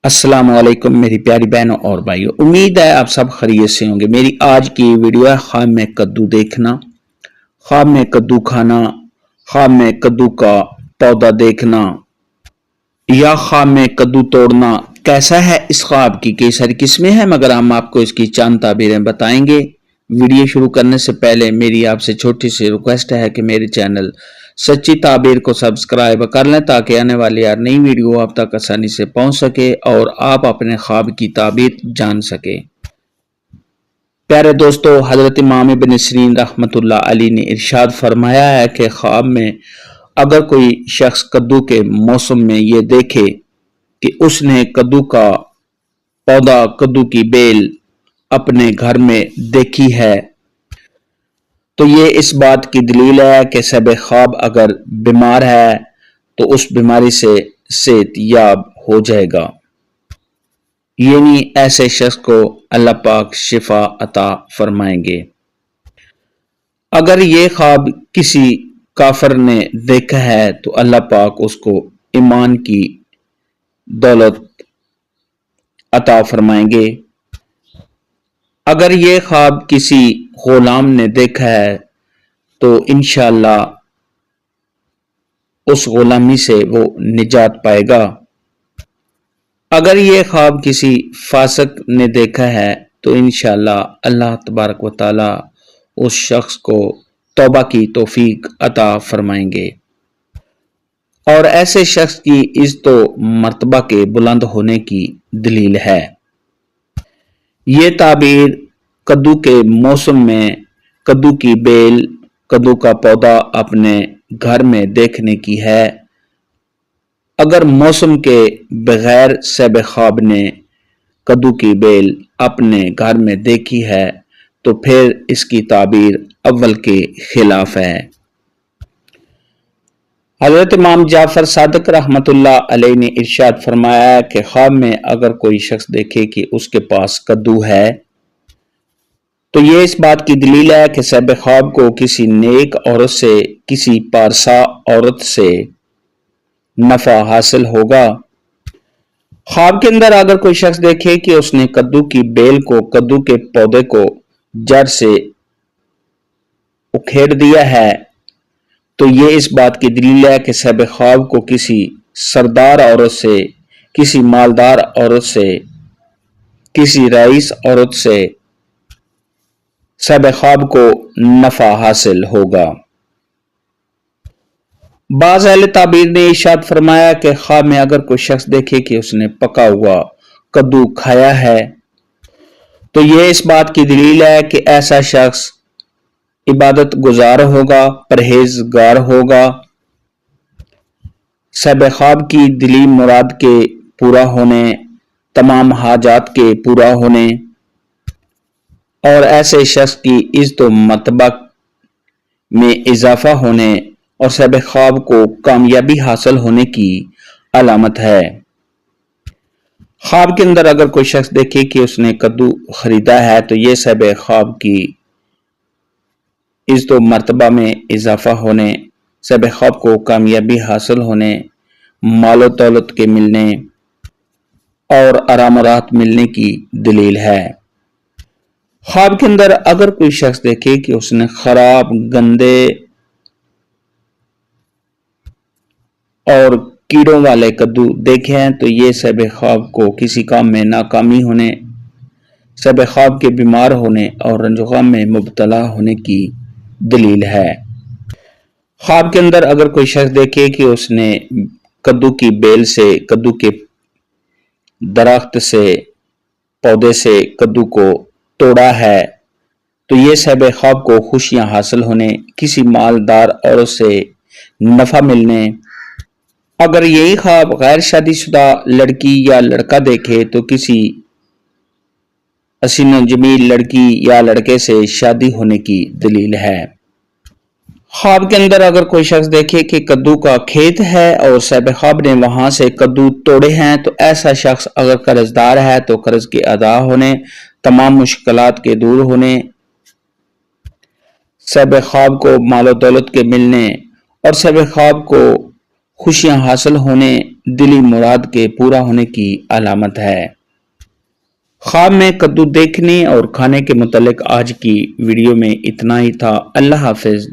अस्सलाम वालेकुम मेरी प्यारी बहनों और भाइयों। उम्मीद है आप सब खैरियत से होंगे। मेरी आज की वीडियो है ख्वाब में कद्दू देखना, ख्वाब में कद्दू खाना, ख्वाब में कद्दू का पौधा देखना या ख्वाब में कद्दू तोड़ना। कैसा है इस ख्वाब की कई सारी किस्में हैं, मगर हम आपको इसकी चंद ताबीरें बताएंगे। वीडियो शुरू करने से पहले मेरी आपसे छोटी सी रिक्वेस्ट है कि मेरे चैनल सच्ची ताबीर को सब्सक्राइब कर लें ताकि आने वाली हर नई वीडियो आप तक आसानी से पहुंच सके और आप अपने ख्वाब की ताबीर जान सके। प्यारे दोस्तों, हजरत इमाम इब्न सिरीन रहमतुल्लाह अलैह ने इरशाद फरमाया है कि ख्वाब में अगर कोई शख्स कद्दू के मौसम में ये देखे कि उसने कद्दू का पौधा, कद्दू की बेल अपने घर में देखी है, तो ये इस बात की दलील है कि साहिब ख्वाब अगर बीमार है तो उस बीमारी से सेहतयाब हो जाएगा, यानी ऐसे शख्स को अल्लाह पाक शिफा अता फरमाएंगे। अगर ये ख्वाब किसी काफिर ने देखा है तो अल्लाह पाक उसको ईमान की दौलत अता फरमाएंगे। अगर ये ख्वाब किसी गुलाम ने देखा है तो इंशाअल्लाह उस गुलामी से वो निजात पाएगा। अगर ये ख्वाब किसी फासिक ने देखा है तो इंशाअल्लाह अल्लाह तबारक व तआला उस शख्स को तौबा की तौफीक अता फरमाएंगे और ऐसे शख्स की इज्जत व मर्तबा के बुलंद होने की दलील है। ये ताबीर कद्दू के मौसम में कद्दू की बेल, कद्दू का पौधा अपने घर में देखने की है। अगर मौसम के बगैर साहिब ख्वाब ने कद्दू की बेल अपने घर में देखी है तो फिर इसकी ताबीर अव्वल के खिलाफ है। हजरत इमाम जाफर सादिक रहमतुल्लाह अलैह ने इरशाद फरमाया है कि ख्वाब में अगर कोई शख्स देखे कि उसके पास कद्दू है तो ये इस बात की दलील है कि साहिब ख्वाब को किसी नेक औरत से, किसी पारसा औरत से नफा हासिल होगा। ख्वाब के अंदर अगर कोई शख्स देखे कि उसने कद्दू की बेल को, कद्दू के पौधे को जड़ से उखेड़ दिया है तो ये इस बात की दलील है कि साहिब ख्वाब को किसी सरदार औरत से, किसी मालदार औरत से, किसी रईस औरत से साहिब ख्वाब को नफा हासिल होगा। बाज़ अहले ताबीर ने इरशाद फरमाया कि ख्वाब में अगर कोई शख्स देखे कि उसने पका हुआ कद्दू खाया है तो ये इस बात की दलील है कि ऐसा शख्स इबादत गुजार होगा, परहेजगार होगा। साहिब ख्वाब की दिली मुराद के पूरा होने, तमाम हाजात के पूरा होने और ऐसे शख्स की इज्जत व मर्तबा में इजाफा होने और साहिब ख्वाब को कामयाबी हासिल होने की अलामत है। ख्वाब के अंदर अगर कोई शख्स देखे कि उसने कद्दू खरीदा है तो ये साहिब ख्वाब की इज्जत व मर्तबा में इजाफा होने, साहिब ख्वाब को कामयाबी हासिल होने, मालो दौलत के मिलने और आराम राहत मिलने की दलील है। ख्वाब के अंदर अगर कोई शख्स देखे कि उसने खराब, गंदे और कीड़ों वाले कद्दू देखे हैं तो ये साहिब ख्वाब को किसी काम में नाकामी होने, साहिब ख्वाब के बीमार होने और रंजो-गम में मुब्तला होने की दलील है। ख्वाब के अंदर अगर कोई शख्स देखे कि उसने कद्दू की बेल से, कद्दू के दरख्त से, पौधे से कद्दू को तोड़ा है तो ये साहिब ख्वाब को खुशियां हासिल होने, किसी मालदार औरत से नफा मिलने। अगर यही ख्वाब गैर शादीशुदा लड़की या लड़का देखे तो किसी हसीन जमील लड़की या लड़के से शादी होने की दलील है। ख्वाब के अंदर अगर कोई शख्स देखे कि कद्दू का खेत है और साहिब ख्वाब ने वहां से कद्दू तोड़े हैं तो ऐसा शख्स अगर कर्जदार है तो कर्ज के अदा होने, तमाम मुश्किलात के दूर होने, साहिब ख्वाब को मालो दौलत के मिलने और साहिब ख्वाब को خوشیاں حاصل ہونے، دلی مراد کے پورا ہونے کی علامت ہے۔ خواب میں کدو دیکھنے اور کھانے کے متعلق آج کی ویڈیو میں اتنا ہی تھا۔ اللہ حافظ۔